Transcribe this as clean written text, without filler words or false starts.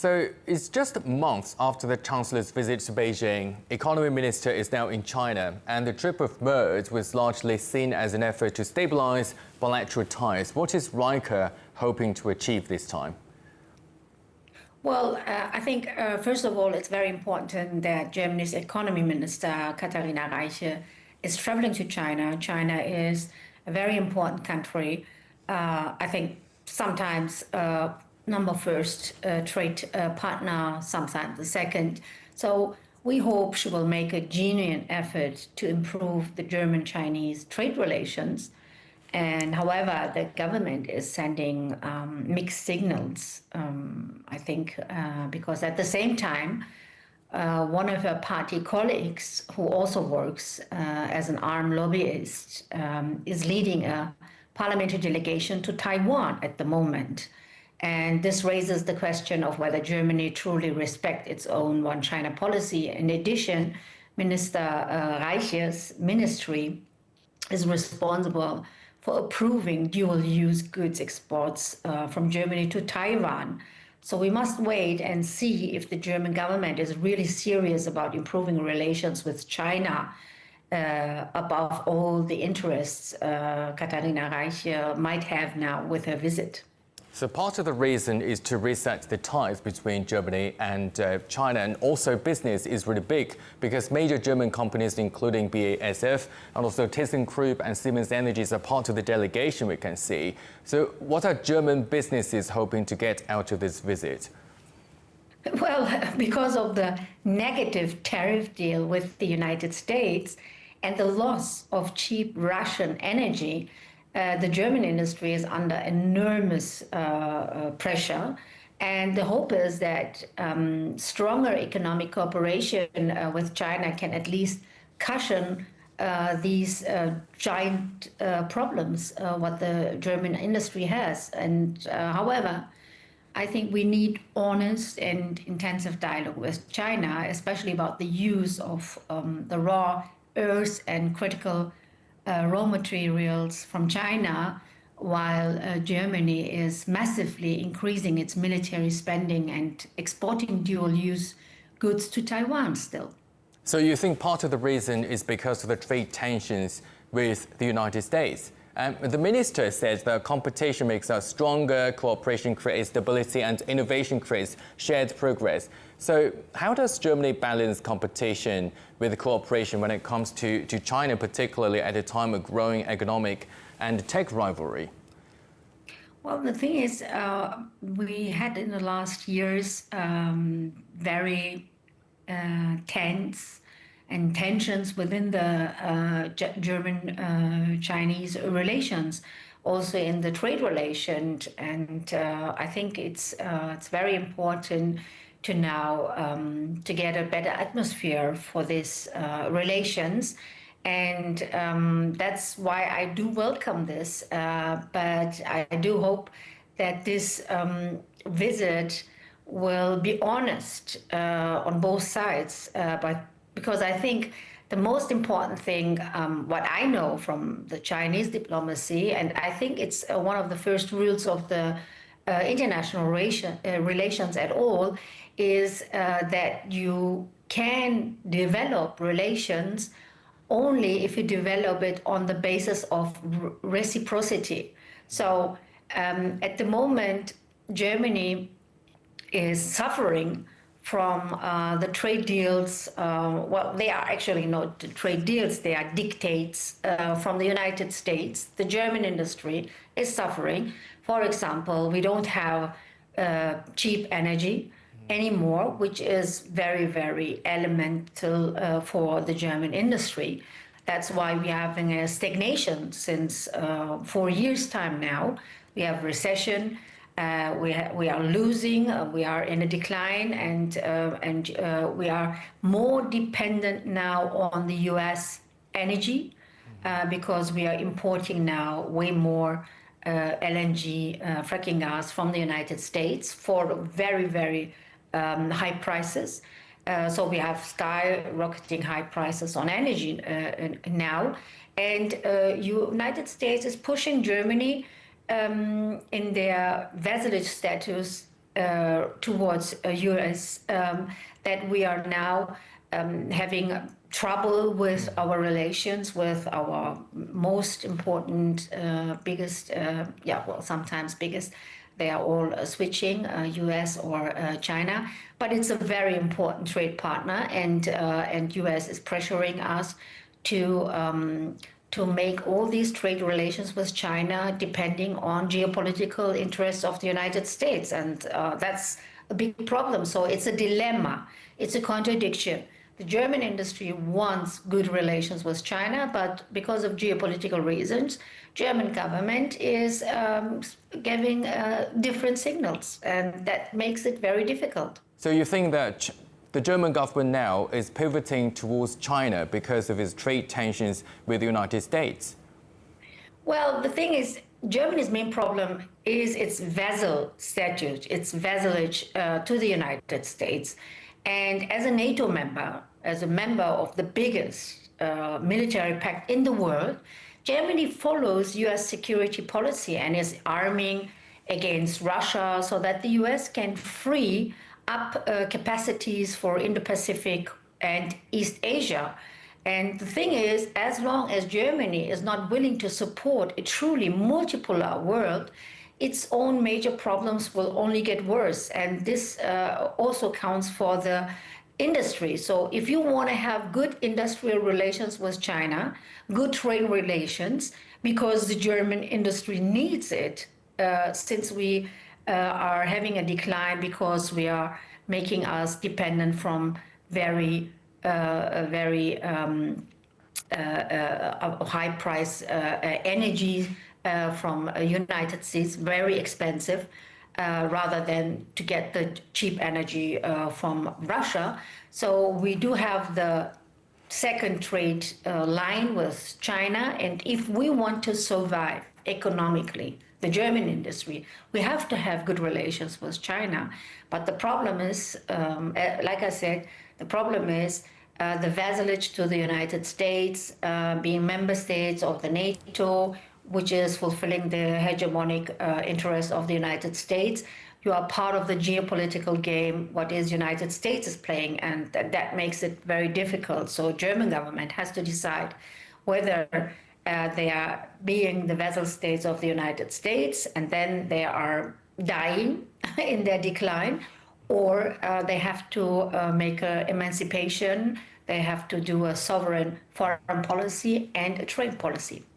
So it's just months after the Chancellor's visit to Beijing. Economy Minister is now in China, and the trip of Merz was largely seen as an effort to stabilize bilateral ties. What is Reiche hoping to achieve this time? Well, I think, first of all, it's very important that Germany's Economy Minister Katherina Reiche is traveling to China. China is a very important country. I think sometimes number first trade partner, sometimes the second. So we hope she will make a genuine effort to improve the German-Chinese trade relations. And however, the government is sending mixed signals, I think, because at the same time, one of her party colleagues, who also works as an armed lobbyist, is leading a parliamentary delegation to Taiwan at the moment. And this raises the question of whether Germany truly respects its own one China policy. In addition, Minister Reiche's ministry is responsible for approving dual-use goods exports from Germany to Taiwan. So we must wait and see if the German government is really serious about improving relations with China above all the interests Katherina Reiche might have now with her visit. So part of the reason is to reset the ties between Germany and China, and also business is really big because major German companies including BASF and also ThyssenKrupp and Siemens Energy are part of the delegation, we can see. So what are German businesses hoping to get out of this visit? Well, because of the negative tariff deal with the United States and the loss of cheap Russian energy, the German industry is under enormous pressure, and the hope is that stronger economic cooperation with China can at least cushion these giant problems what the German industry has. And however, I think we need honest and intensive dialogue with China, especially about the use of the raw earth and critical raw materials from China, while Germany is massively increasing its military spending and exporting dual-use goods to Taiwan still. So you think part of the reason is because of the trade tensions with the United States? The minister says that competition makes us stronger, cooperation creates stability, and innovation creates shared progress. So how does Germany balance competition with cooperation when it comes to China, particularly at a time of growing economic and tech rivalry? Well, the thing is, we had in the last years very tense and tensions within the German-Chinese relations, also in the trade relations. And I think it's very important to now to get a better atmosphere for these relations. And that's why I do welcome this. But I do hope that this visit will be honest on both sides, because I think the most important thing, what I know from the Chinese diplomacy, and I think it's one of the first rules of the international relations at all, is that you can develop relations only if you develop it on the basis of reciprocity. So at the moment, Germany is suffering from the trade deals. Well, they are actually not trade deals, they are dictates from the United States. The German industry is suffering. For example, we don't have cheap energy anymore, which is very, very elemental for the German industry. That's why we're having a stagnation since 4 years' time now. We have recession. We are losing, we are in a decline, and we are more dependent now on the US energy because we are importing now way more LNG fracking gas from the United States for very, very high prices. So we have skyrocketing high prices on energy now. And United States is pushing Germany in their vassalage status towards US, that we are now having trouble with our relations with our most important, biggest, sometimes biggest. They are all switching, US or China, but it's a very important trade partner, and US is pressuring us to make all these trade relations with China depending on geopolitical interests of the United States, and that's a big problem. So it's a dilemma, it's a contradiction. The German industry wants good relations with China, but because of geopolitical reasons, German government is giving different signals, and that makes it very difficult. So you think that the German government now is pivoting towards China because of its trade tensions with the United States? Well, the thing is, Germany's main problem is its vassal statute, its vassalage to the United States. And as a NATO member, as a member of the biggest military pact in the world, Germany follows US security policy and is arming against Russia so that the US can free up capacities for Indo-Pacific and East Asia. And the thing is, as long as Germany is not willing to support a truly multipolar world, its own major problems will only get worse. And this also counts for the industry. So if you want to have good industrial relations with China, good trade relations, because the German industry needs it, since we are having a decline because we are making us dependent from very high price energy from United States, very expensive, rather than to get the cheap energy from Russia. So we do have the second trade line with China, and if we want to survive economically, the German industry, we have to have good relations with China. But the problem is, like I said, the problem is the vassalage to the United States, being member states of the NATO, which is fulfilling the hegemonic interests of the United States. You are part of the geopolitical game, what is United States is playing, and that makes it very difficult. So German government has to decide whether they are being the vassal states of the United States, and then they are dying in their decline, or they have to make an emancipation, they have to do a sovereign foreign policy and a trade policy.